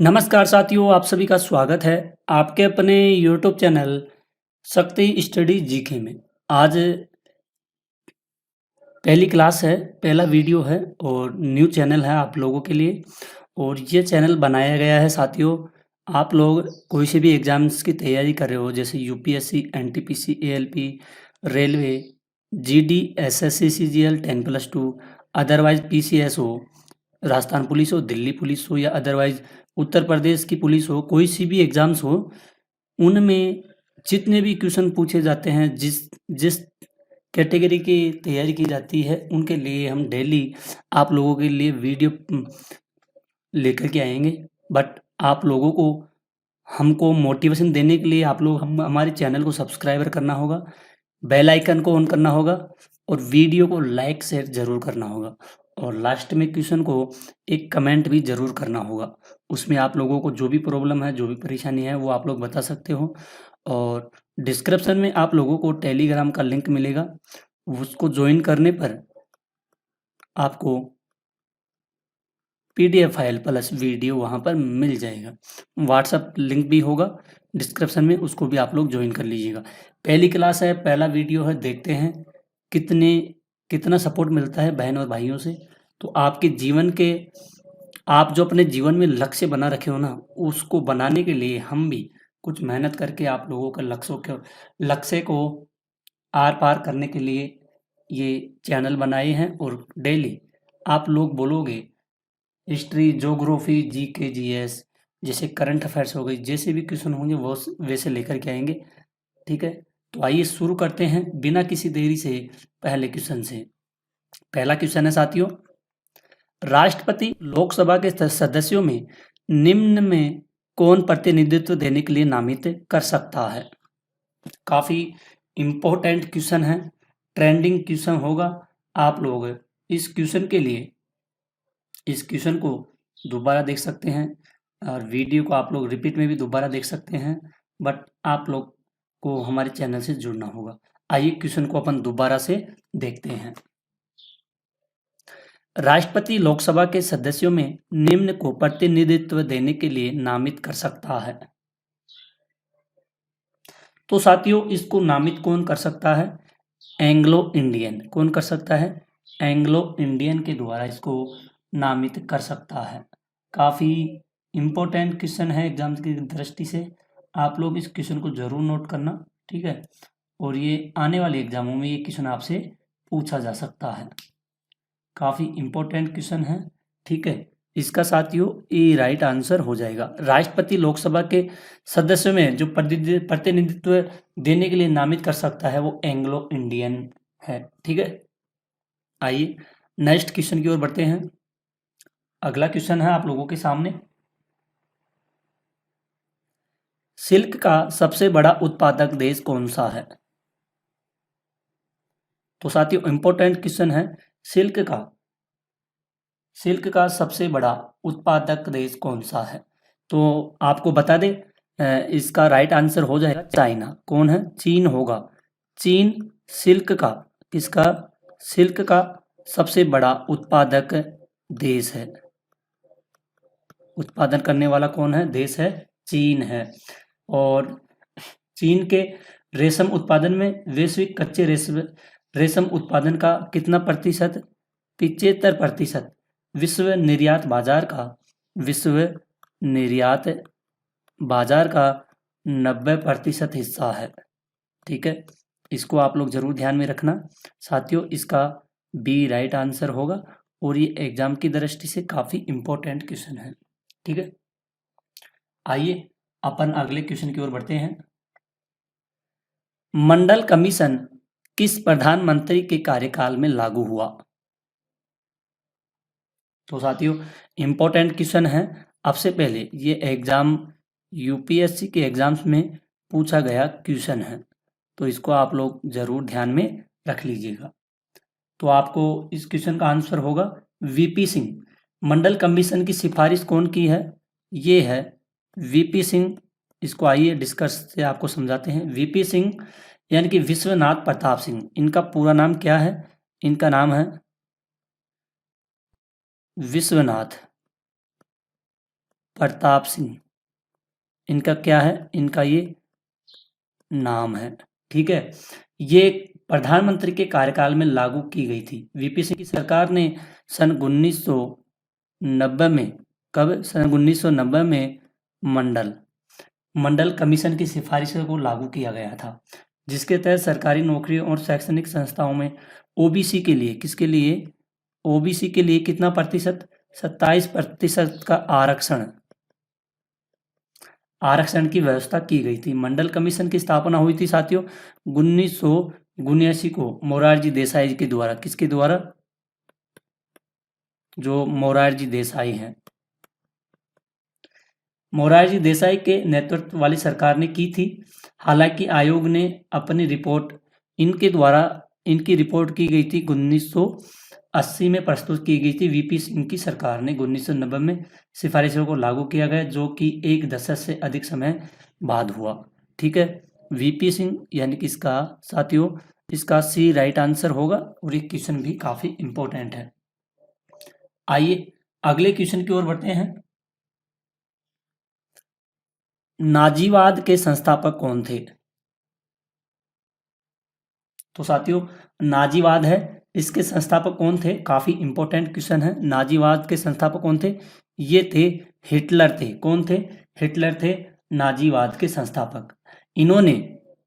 नमस्कार साथियों, आप सभी का स्वागत है आपके अपने यूट्यूब चैनल शक्ति स्टडी जीके में। आज पहली क्लास है, पहला वीडियो है और न्यू चैनल है आप लोगों के लिए। और ये चैनल बनाया गया है साथियों, आप लोग कोई से भी एग्ज़ाम्स की तैयारी कर रहे हो, जैसे UPSC, NTPC, ALP, railway, GD, SSC, CGL, 10+2, otherwise PCS हो, राजस्थान पुलिस हो, दिल्ली पुलिस हो या अदरवाइज़ उत्तर प्रदेश की पुलिस हो, कोई सी भी एग्ज़ाम्स हो, उनमें जितने भी क्वेश्चन पूछे जाते हैं, जिस जिस कैटेगरी की तैयारी की जाती है, उनके लिए हम डेली आप लोगों के लिए वीडियो लेकर के आएँगे। बट आप लोगों को हमको मोटिवेशन देने के लिए आप लोग हम हमारे चैनल को सब्सक्राइबर करना होगा, बेल आइकन को ऑन करना होगा और वीडियो को लाइक शेयर ज़रूर करना होगा। और लास्ट में क्वेश्चन को एक कमेंट भी ज़रूर करना होगा। उसमें आप लोगों को जो भी प्रॉब्लम है, जो भी परेशानी है, वो आप लोग बता सकते हो। और डिस्क्रिप्शन में आप लोगों को टेलीग्राम का लिंक मिलेगा, उसको जॉइन करने पर आपको पीडीएफ फाइल प्लस वीडियो वहाँ पर मिल जाएगा। व्हाट्सएप लिंक भी होगा डिस्क्रिप्शन में, उसको भी आप लोग जॉइन कर लीजिएगा। पहली क्लास है, पहला वीडियो है, देखते हैं कितना सपोर्ट मिलता है बहन और भाइयों से। तो आपके जीवन के आप जो अपने जीवन में लक्ष्य बना रखे हो ना, उसको बनाने के लिए हम भी कुछ मेहनत करके आप लोगों के लक्ष्य को आर-पार करने के लिए ये चैनल बनाए हैं। और डेली आप लोग बोलोगे हिस्ट्री, ज्योग्राफी, जीके, जीएस, जैसे करंट अफेयर्स हो गई, जैसे भी क्वेश्चन होंगे वो वैसे लेकर के आएंगे। ठीक है, तो आइए शुरू करते हैं बिना किसी देरी से पहले क्वेश्चन से। पहला क्वेश्चन है साथियों, राष्ट्रपति लोकसभा के सदस्यों में निम्न में कौन प्रतिनिधित्व देने के लिए नामित कर सकता है? काफी इंपॉर्टेंट क्वेश्चन है, ट्रेंडिंग क्वेश्चन होगा। आप लोग इस क्वेश्चन के लिए इस क्वेश्चन को दोबारा देख सकते हैं और वीडियो को आप लोग रिपीट में भी दोबारा देख सकते हैं, बट आप लोग को हमारे चैनल से जुड़ना होगा। आइए क्वेश्चन को अपन दोबारा से देखते हैं। राष्ट्रपति लोकसभा के सदस्यों में निम्न को प्रतिनिधित्व देने के लिए नामित कर सकता है। तो साथियों, इसको नामित कौन कर सकता है? Anglo Indian. कौन कर सकता है? एंग्लो इंडियन के द्वारा इसको नामित कर सकता है। काफ़ी इम्पोर्टेंट क्वेश्चन है एग्जाम की दृष्टि से, आप लोग इस क्वेश्चन को जरूर नोट करना। ठीक है, और ये आने वाले एग्जामों में ये क्वेश्चन आपसे पूछा जा सकता है। काफ़ी इम्पोर्टेंट क्वेश्चन है। ठीक है, इसका साथियों ये राइट आंसर हो जाएगा। राष्ट्रपति लोकसभा के सदस्यों में जो प्रतिनिधित्व देने के लिए नामित कर सकता है वो एंग्लो इंडियन है। ठीक है, आइए नेक्स्ट क्वेश्चन की ओर बढ़ते हैं। अगला क्वेश्चन है आप लोगों के सामने, सिल्क का सबसे बड़ा उत्पादक देश कौन सा है? तो साथियों इंपॉर्टेंट क्वेश्चन है, सिल्क का सबसे बड़ा उत्पादक देश कौन सा है? तो आपको बता दें, इसका राइट आंसर हो जाएगा चाइना। कौन है? चीन होगा। चीन सिल्क का किसका सिल्क का सबसे बड़ा उत्पादक देश है। उत्पादन करने वाला कौन है? देश है चीन है। और चीन के रेशम उत्पादन में वैश्विक कच्चे रेशम उत्पादन का कितना प्रतिशत? 75%। विश्व निर्यात बाजार का 90% हिस्सा है। ठीक है, इसको आप लोग जरूर ध्यान में रखना साथियों, इसका बी राइट आंसर होगा और ये एग्जाम की दृष्टि से काफी इंपॉर्टेंट क्वेश्चन है। ठीक है, आइए अपन अगले क्वेश्चन की ओर बढ़ते हैं। मंडल कमीशन किस प्रधानमंत्री के कार्यकाल में लागू हुआ? तो साथियों इंपॉर्टेंट क्वेश्चन है। अब से पहले ये एग्जाम यूपीएससी के एग्जाम्स में पूछा गया क्वेश्चन है, तो इसको आप लोग जरूर ध्यान में रख लीजिएगा। तो आपको इस क्वेश्चन का आंसर होगा वीपी सिंह। मंडल कमीशन की सिफारिश कौन की है? ये है वीपी सिंह। इसको आइए डिस्कस से आपको समझाते हैं। वीपी सिंह यानी कि विश्वनाथ प्रताप सिंह, इनका पूरा नाम क्या है? इनका नाम है विश्वनाथ प्रताप सिंह, इनका क्या है, इनका ये नाम है। ठीक है, ये प्रधानमंत्री के कार्यकाल में लागू की गई थी। वीपी सिंह की सरकार ने सन 1990 में, कब, सन 1990 में मंडल कमीशन की सिफारिशों को लागू किया गया था, जिसके तहत सरकारी नौकरियों और शैक्षणिक संस्थाओं में ओबीसी के लिए, किसके लिए, ओबीसी के लिए कितना प्रतिशत, 27% का आरक्षण की व्यवस्था की गई थी। मंडल कमीशन की स्थापना हुई थी साथियों 1979 को मोरारजी देसाई के द्वारा। किसके द्वारा, जो मोरारजी देसाई हैं, मोरारजी देसाई के नेतृत्व वाली सरकार ने की थी। हालांकि आयोग ने अपनी रिपोर्ट इनकी रिपोर्ट की गई थी 1980 में प्रस्तुत की गई थी। वीपी सिंह की सरकार ने 1990 में सिफारिशों को लागू किया गया, जो कि एक दशक से अधिक समय बाद हुआ। ठीक है, वीपी सिंह यानी कि इसका साथियों, इसका सी राइट आंसर होगा, और ये क्वेश्चन भी काफी इंपॉर्टेंट है। आइए अगले क्वेश्चन की ओर बढ़ते हैं। नाजीवाद के संस्थापक कौन थे? तो साथियों नाजीवाद है, इसके संस्थापक कौन थे, काफी इंपॉर्टेंट क्वेश्चन है। नाजीवाद के संस्थापक कौन थे? ये थे हिटलर थे। कौन थे? हिटलर थे नाजीवाद के संस्थापक। इन्होंने,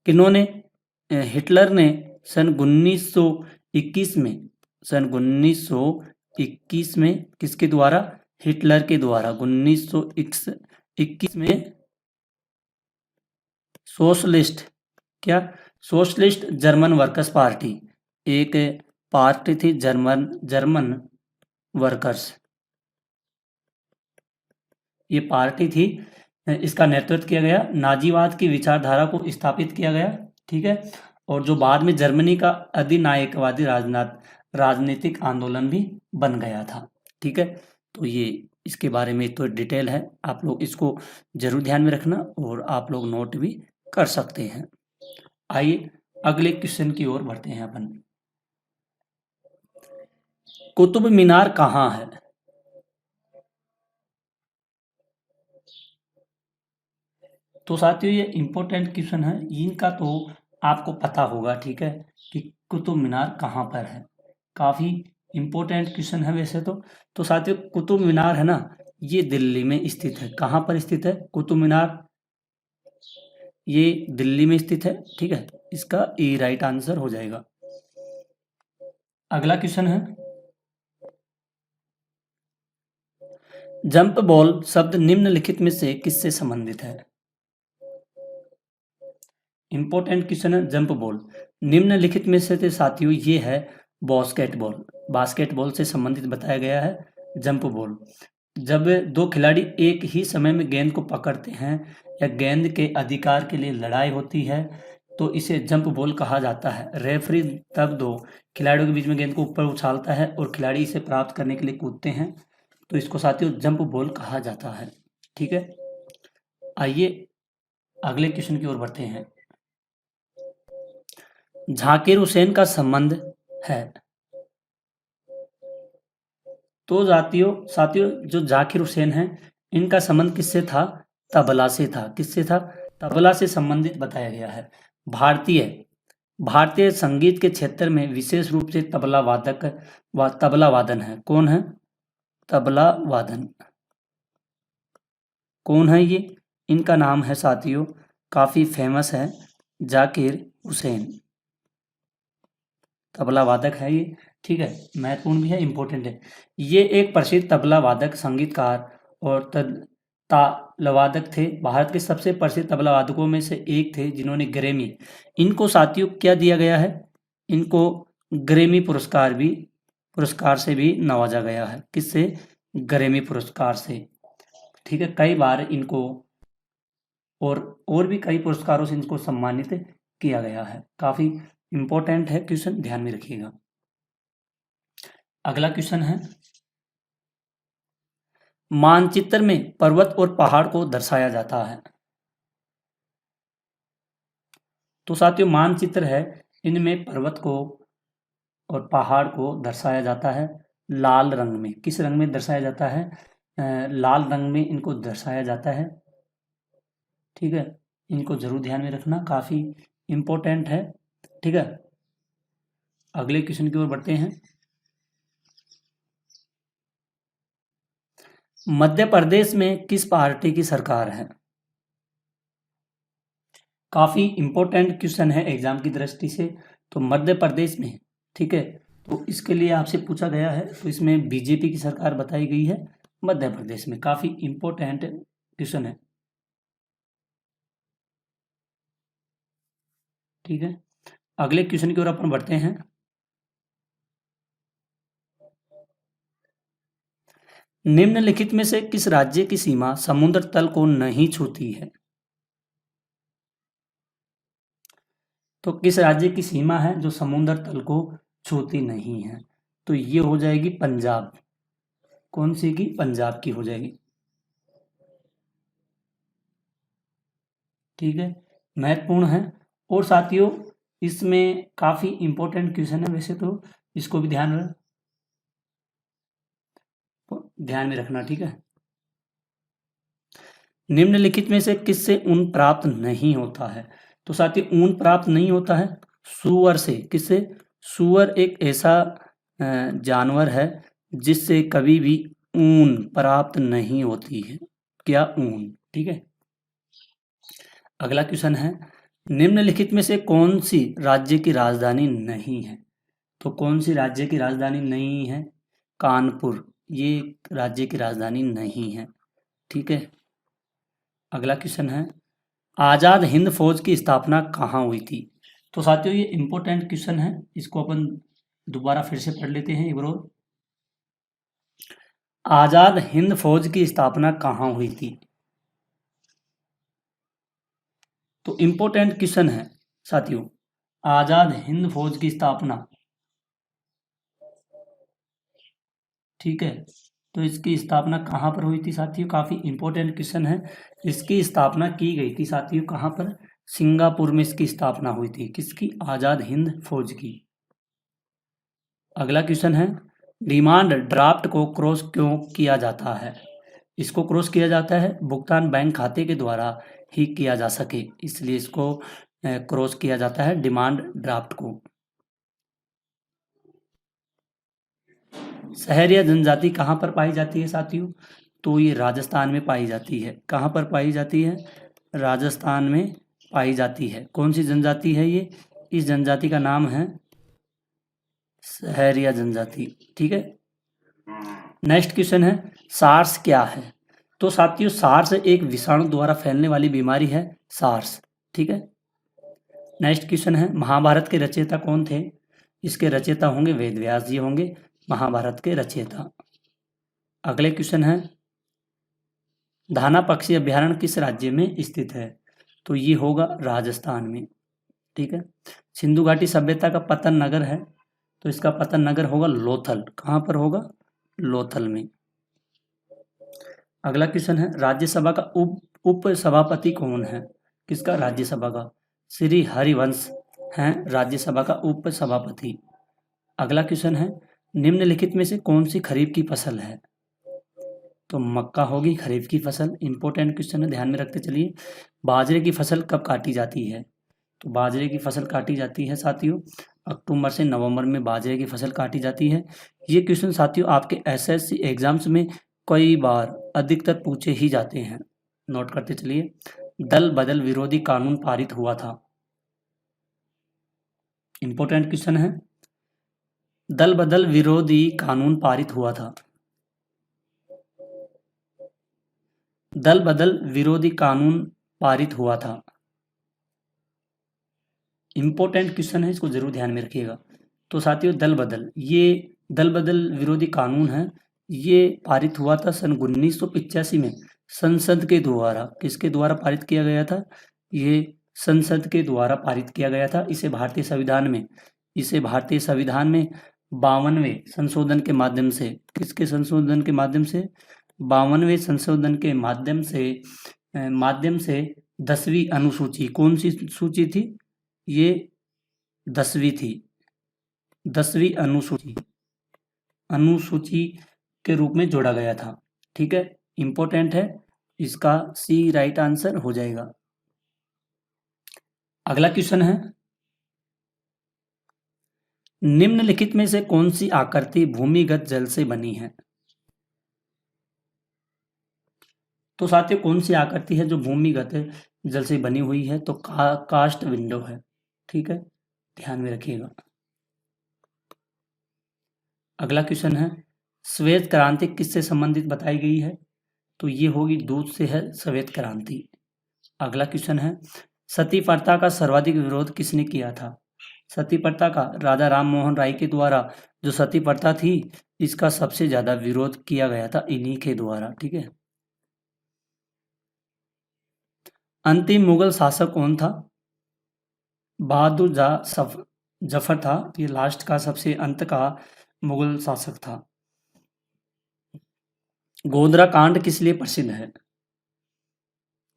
किन्होंने, हिटलर ने सन 1921 में किसके द्वारा, हिटलर के द्वारा 1921 में सोशलिस्ट जर्मन वर्कर्स पार्टी, एक पार्टी थी जर्मन वर्कर्स, ये पार्टी थी, इसका नेतृत्व किया गया। नाजीवाद की विचारधारा को स्थापित किया गया। ठीक है, और जो बाद में जर्मनी का अधिनायकवादी राजनीतिक आंदोलन भी बन गया था। ठीक है, तो ये इसके बारे में तो डिटेल है, आप लोग इसको जरूर ध्यान में रखना और आप लोग नोट भी कर सकते हैं। आइए अगले क्वेश्चन की ओर बढ़ते हैं अपन। कुतुब मीनार कहाँ है? तो साथियों ये इंपॉर्टेंट क्वेश्चन है, इनका तो आपको पता होगा। ठीक है, कि कुतुब मीनार कहाँ पर है, काफी इंपॉर्टेंट क्वेश्चन है वैसे तो साथियों कुतुब मीनार है ना, ये दिल्ली में स्थित है। कहाँ पर स्थित है कुतुब मीनार? ये दिल्ली में स्थित है। ठीक है, इसका ए राइट आंसर हो जाएगा। अगला क्वेश्चन है, जंप बॉल शब्द निम्नलिखित में से किससे संबंधित है? इंपॉर्टेंट क्वेश्चन है जंप बॉल। निम्नलिखित में से साथियों ये है बास्केटबॉल से संबंधित बताया गया है जंप बॉल। जब दो खिलाड़ी एक ही समय में गेंद को पकड़ते हैं या गेंद के अधिकार के लिए लड़ाई होती है तो इसे जंप बॉल कहा जाता है। रेफरी तब दो खिलाड़ियों के बीच में गेंद को ऊपर उछालता है और खिलाड़ी इसे प्राप्त करने के लिए कूदते हैं, तो इसको साथियों जंप बॉल कहा जाता है। ठीक है, आइए अगले क्वेश्चन की ओर बढ़ते हैं। झाकिर हुसैन का संबंध है, तो साथियों जो जाकिर हुसैन हैं इनका संबंध किससे था? तबला से था। किससे था? तबला से संबंधित बताया गया है। भारतीय संगीत के क्षेत्र में विशेष रूप से तबला वादन है। कौन है? तबला वादन कौन है ये? इनका नाम है साथियों, काफी फेमस है, जाकिर हुसैन, तबला वादक है ये। ठीक है, महत्वपूर्ण भी है, इंपॉर्टेंट है। ये एक प्रसिद्ध तबला वादक, संगीतकार और तालवादक थे। भारत के सबसे प्रसिद्ध तबला वादकों में से एक थे जिन्होंने ग्रैमी, इनको साथियों क्या दिया गया है? इनको ग्रैमी पुरस्कार से भी नवाजा गया है। किससे? ग्रैमी पुरस्कार से। ठीक है, कई बार इनको और भी कई पुरस्कारों से इनको सम्मानित किया गया है। काफी इंपॉर्टेंट है क्वेश्चन, ध्यान में रखिएगा। अगला क्वेश्चन है, मानचित्र में पर्वत और पहाड़ को दर्शाया जाता है। तो साथियों मानचित्र है, इनमें पर्वत को और पहाड़ को दर्शाया जाता है लाल रंग में। किस रंग में दर्शाया जाता है? लाल रंग में इनको दर्शाया जाता है। ठीक है, इनको जरूर ध्यान में रखना, काफी इंपॉर्टेंट है। ठीक है, अगले क्वेश्चन की ओर बढ़ते हैं। मध्य प्रदेश में किस पार्टी की सरकार है? काफी इंपॉर्टेंट क्वेश्चन है एग्जाम की दृष्टि से। तो मध्य प्रदेश में, ठीक है, तो इसके लिए आपसे पूछा गया है, तो इसमें बीजेपी की सरकार बताई गई है मध्य प्रदेश में। काफी इंपॉर्टेंट क्वेश्चन है। ठीक है, अगले क्वेश्चन की ओर अपन बढ़ते हैं। निम्नलिखित में से किस राज्य की सीमा समुद्र तल को नहीं छूती है? तो किस राज्य की सीमा है जो समुद्र तल को छूती नहीं है? तो ये हो जाएगी पंजाब। कौन सी की? पंजाब की हो जाएगी। ठीक है, महत्वपूर्ण है। और साथियों, इसमें काफी इंपॉर्टेंट क्वेश्चन है वैसे तो, इसको भी ध्यान में रखना। ठीक है, निम्नलिखित में से किससे ऊन प्राप्त नहीं होता है? तो साथियों, ऊन प्राप्त नहीं होता है सूअर से। किससे? सूअर एक ऐसा जानवर है जिससे कभी भी ऊन प्राप्त नहीं होती है। क्या? ऊन। ठीक है, अगला क्वेश्चन है, निम्नलिखित में से कौन सी राज्य की राजधानी नहीं है? तो कौन सी राज्य की राजधानी नहीं है? कानपुर, ये राज्य की राजधानी नहीं है। ठीक है, अगला क्वेश्चन है, आजाद हिंद फौज की स्थापना कहाँ हुई थी? तो साथियों, ये इंपॉर्टेंट क्वेश्चन है, इसको अपन दोबारा फिर से पढ़ लेते हैं एक बार और। आजाद हिंद फौज की स्थापना कहाँ हुई थी? तो इंपॉर्टेंट क्वेश्चन है साथियों, आजाद हिंद फौज की स्थापना। ठीक है, तो इसकी स्थापना कहाँ पर हुई थी साथियों? काफी इंपॉर्टेंट क्वेश्चन है। इसकी स्थापना की गई थी साथियों कहाँ पर? सिंगापुर में इसकी स्थापना हुई थी। किसकी? आजाद हिंद फौज की। अगला क्वेश्चन है, डिमांड ड्राफ्ट को क्रॉस क्यों किया जाता है? इसको क्रॉस किया जाता है भुगतान बैंक खाते के द्वारा ही किया जा सके, इसलिए इसको क्रॉस किया जाता है डिमांड ड्राफ्ट को। शहर या जनजाति कहाँ पर पाई जाती है साथियों? तो ये राजस्थान में पाई जाती है। कहाँ पर पाई जाती है? राजस्थान में पाई जाती है। कौन सी जनजाति है ये? इस जनजाति का नाम है शहरिया जनजाति। ठीक है, नेक्स्ट क्वेश्चन है, सार्स क्या है? तो साथियों, सार्स एक विषाणु द्वारा फैलने वाली बीमारी है, सार्स। ठीक है, नेक्स्ट क्वेश्चन है, महाभारत के रचयिता कौन थे? इसके रचयिता होंगे वेद व्यास जी होंगे, महाभारत के रचयिता। अगले क्वेश्चन है, धाना पक्षी अभ्यारण्य किस राज्य में स्थित है? तो ये होगा राजस्थान में। ठीक है, सिंधु घाटी सभ्यता का पतन नगर है, तो इसका पतन नगर होगा लोथल। कहाँ पर होगा? लोथल में। अगला क्वेश्चन है, राज्यसभा का उप सभापति कौन है? किसका? राज्यसभा का श्री हरिवंश हैं राज्यसभा का उप सभापति। अगला क्वेश्चन है, निम्नलिखित में से कौन सी खरीफ की फसल है? तो मक्का होगी खरीफ की फसल। इंपॉर्टेंट क्वेश्चन है, ध्यान में रखते चलिए। बाजरे की फसल कब काटी जाती है? तो बाजरे की फसल काटी जाती है साथियों अक्टूबर से नवंबर में बाजरे की फसल काटी जाती है। ये क्वेश्चन साथियों आपके एसएससी एग्जाम्स में कई बार अधिकतर पूछे ही जाते हैं, नोट करते चलिए। दल बदल विरोधी कानून पारित हुआ था। इंपॉर्टेंट क्वेश्चन है, दल बदल विरोधी कानून पारित हुआ था। दल बदल विरोधी कानून पारित हुआ था। इंपॉर्टेंट क्वेश्चन है, इसको जरूर ध्यान में रखिएगा। तो साथियों, दल बदल विरोधी कानून है, ये पारित हुआ था सन 1985 में संसद के द्वारा। किसके द्वारा पारित किया गया था? ये संसद के द्वारा पारित किया गया था। इसे भारतीय संविधान में 52वें संशोधन के माध्यम से, किसके संशोधन के माध्यम से? 52वें संशोधन के माध्यम से 10वीं अनुसूची, कौन सी सूची थी? ये 10वीं थी। 10वीं अनुसूची के रूप में जोड़ा गया था। ठीक है, इंपॉर्टेंट है, इसका सी राइट आंसर हो जाएगा। अगला क्वेश्चन है, निम्नलिखित में से कौन सी आकृति भूमिगत जल से बनी है? तो साथियों कौन सी आकृति है जो भूमिगत जल से बनी हुई है? तो कास्ट विंडो है। ठीक है, ध्यान में रखिएगा। अगला क्वेश्चन है, श्वेत क्रांति किससे संबंधित बताई गई है? तो ये होगी दूध से है श्वेत क्रांति। अगला क्वेश्चन है, सती प्रथा का सर्वाधिक विरोध किसने किया था? सती प्रथा का राजा राम मोहन राय के द्वारा जो सती प्रथा थी, इसका सबसे ज्यादा विरोध किया गया था इन्हीं के द्वारा। ठीक है, अंतिम मुगल शासक कौन था? बहादुर जफर था। ये लास्ट का सबसे अंत का मुगल शासक था। गोधरा कांड किस लिए प्रसिद्ध है?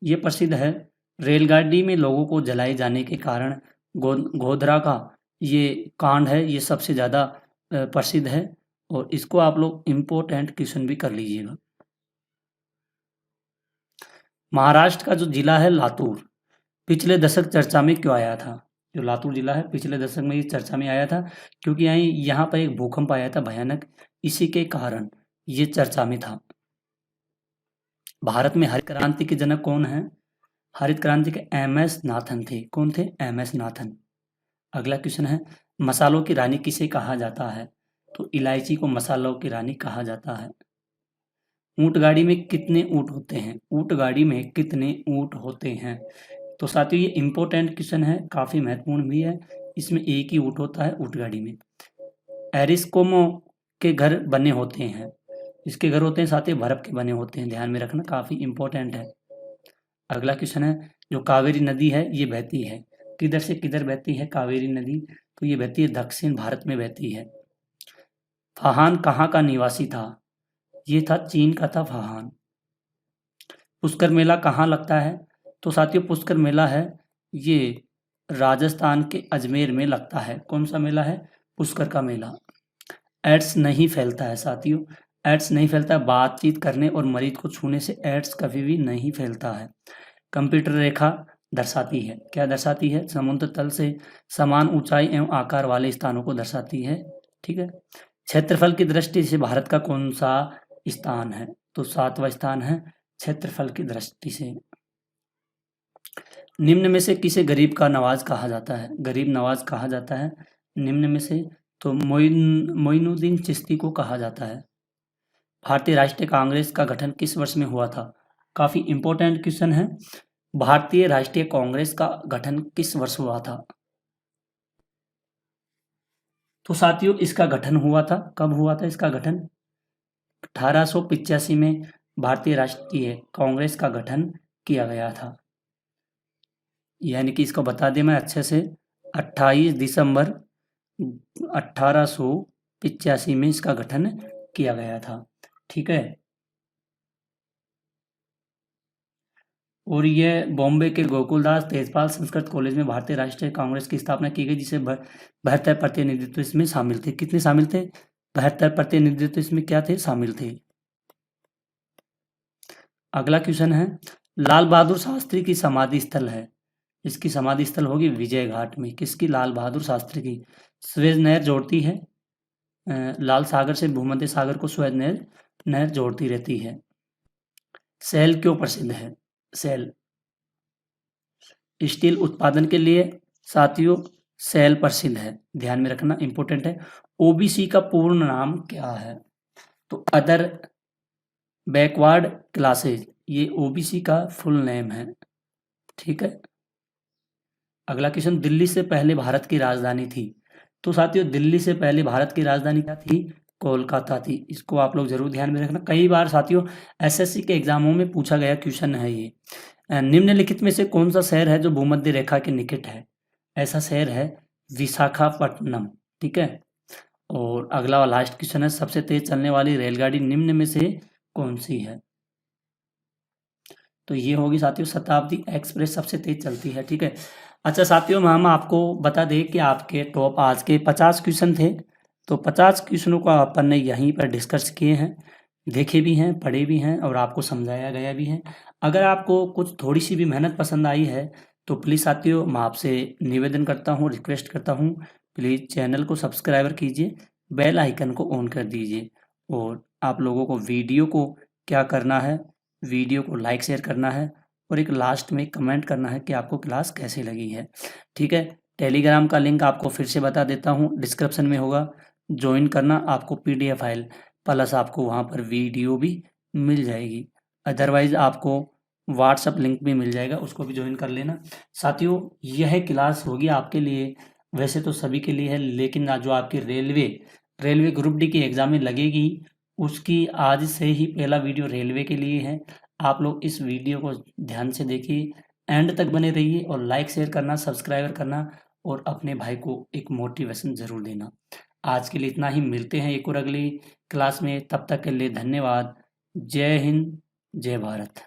ये प्रसिद्ध है रेलगाड़ी में लोगों को जलाए जाने के कारण गोधरा का ये कांड है, ये सबसे ज्यादा प्रसिद्ध है। और इसको आप लोग इम्पोर्टेंट क्वेश्चन भी कर लीजिएगा। महाराष्ट्र का जो जिला है लातूर, पिछले दशक चर्चा में क्यों आया था? जो लातूर जिला है पिछले दशक में ये चर्चा में आया था क्योंकि यहाँ पर एक भूकंप आया था भयानक, इसी के कारण ये चर्चा में था। भारत में हरित क्रांति के जनक कौन है? हरित क्रांति के एम.एस. नाथन थे। कौन थे? एम.एस. नाथन। अगला क्वेश्चन है, मसालों की रानी किसे कहा जाता है? तो इलायची को मसालों की रानी कहा जाता है। ऊंट गाड़ी में कितने ऊंट होते हैं? ऊंट गाड़ी में कितने ऊंट होते हैं? तो साथियों ये इंपॉर्टेंट क्वेश्चन है, काफी महत्वपूर्ण भी है। इसमें एक ही ऊंट होता है ऊंट गाड़ी में। एरिस्कोमो के घर बने होते हैं, इसके घर होते हैं साथियों बर्फ के बने होते हैं, ध्यान में रखना, काफी इंपॉर्टेंट है। अगला क्वेश्चन है, जो कावेरी नदी है ये बहती है किधर से किधर बहती है कावेरी नदी? तो ये बहती है दक्षिण भारत में बहती है। फाहान कहाँ का निवासी था? ये था चीन का था फाहान। पुष्कर मेला कहाँ लगता है? तो साथियों पुष्कर मेला है ये राजस्थान के अजमेर में लगता है। कौन सा मेला है? पुष्कर का मेला। एड्स नहीं फैलता है साथियों, एड्स नहीं फैलता है, बातचीत करने और मरीज को छूने से एड्स कभी भी नहीं फैलता है। कंप्यूटर रेखा दर्शाती है, क्या दर्शाती है? समुद्र तल से समान ऊंचाई एवं आकार वाले स्थानों को दर्शाती है। ठीक है, क्षेत्रफल की दृष्टि से भारत का कौन सा स्थान है? तो 7वां स्थान है क्षेत्रफल की दृष्टि से। निम्न में से किसे गरीब का नवाज कहा जाता है? गरीब नवाज कहा जाता है निम्न में से? तो मोइनुद्दीन चिश्ती को कहा जाता है। भारतीय राष्ट्रीय कांग्रेस का गठन किस वर्ष में हुआ था? काफी इंपॉर्टेंट क्वेश्चन है। भारतीय राष्ट्रीय कांग्रेस का गठन किस वर्ष हुआ था? तो साथियों इसका गठन हुआ था, कब हुआ था इसका गठन? 1885 में भारतीय राष्ट्रीय कांग्रेस का गठन किया गया था। यानी कि इसको बता दें मैं अच्छे से, 28 दिसंबर 1885 में इसका गठन किया गया था। ठीक है, और ये बॉम्बे के गोकुलदास तेजपाल संस्कृत कॉलेज में भारतीय राष्ट्रीय कांग्रेस की स्थापना की गई, जिसे 72 प्रतिनिधित्व इसमें शामिल थे। कितने शामिल थे? 72 प्रतिनिधित्व इसमें क्या थे? शामिल थे। अगला क्वेश्चन है, लाल बहादुर शास्त्री की समाधि स्थल है, इसकी समाधि स्थल होगी विजय घाट में। किसकी? लाल बहादुर शास्त्री की। सुएज नहर जोड़ती है लाल सागर से भूमध्य सागर को, सुएज नहर जोड़ती रहती है। सेल क्यों प्रसिद्ध है? सेल स्टील उत्पादन के लिए साथियों सेल प्रसिद्ध है, ध्यान में रखना, इंपॉर्टेंट है। ओबीसी का पूर्ण नाम क्या है? तो अदर बैकवर्ड क्लासेज, ये ओबीसी का फुल नेम है। ठीक है, अगला क्वेश्चन, दिल्ली से पहले भारत की राजधानी थी? तो साथियों दिल्ली से पहले भारत की राजधानी क्या थी? कोलकाता थी। इसको आप लोग जरूर ध्यान में रखना, कई बार साथियों एसएससी के एग्जामों में पूछा गया क्वेश्चन है ये। निम्नलिखित में से कौन सा शहर है जो भूमध्य रेखा के निकट है? ऐसा शहर है विशाखापट्टनम। ठीक है, और अगला लास्ट क्वेश्चन है, सबसे तेज चलने वाली रेलगाड़ी निम्न में से कौन सी है? तो ये होगी साथियों शताब्दी एक्सप्रेस सबसे तेज चलती है। ठीक है, अच्छा साथियों हम आपको बता दें कि आपके टॉप आज के 50 क्वेश्चन थे, तो 50 क्वेश्चनों को अपन ने यहीं पर डिस्कस किए हैं। देखे भी हैं, पढ़े भी हैं और आपको समझाया गया भी है। अगर आपको कुछ थोड़ी-सी भी मेहनत पसंद आई है, तो प्लीज़ साथियों मैं आपसे निवेदन करता हूँ, रिक्वेस्ट करता हूँ, प्लीज़ चैनल को सब्सक्राइबर कीजिए, बेल आइकन को ऑन कर दीजिए और आप लोगों को वीडियो को क्या करना है, वीडियो को लाइक शेयर करना है और एक लास्ट में कमेंट करना है कि आपको क्लास कैसी लगी है। ठीक है? टेलीग्राम का लिंक आपको फिर से बता देता हूँ, डिस्क्रिप्शन में होगा। जॉइन करना, आपको पीडीएफ फाइल प्लस आपको वहाँ पर वीडियो भी मिल जाएगी। अदरवाइज़ आपको व्हाट्सएप लिंक भी मिल जाएगा, उसको भी जॉइन कर लेना। साथियों, यह क्लास होगी आपके लिए, वैसे तो सभी के लिए है, लेकिन जो आपकी रेलवे ग्रुप डी की एग्ज़ाम में लगेगी, उसकी आज से ही पहला वीडियो रेलवे के लिए है। आप लोग इस वीडियो को ध्यान से देखिए, एंड तक बने रहिए और लाइक शेयर करना, सब्सक्राइबर करना और अपने भाई को एक मोटिवेशन ज़रूर देना। आज के लिए इतना ही, मिलते हैं एक और अगली क्लास में, तब तक के लिए धन्यवाद। जय हिंद, जय भारत।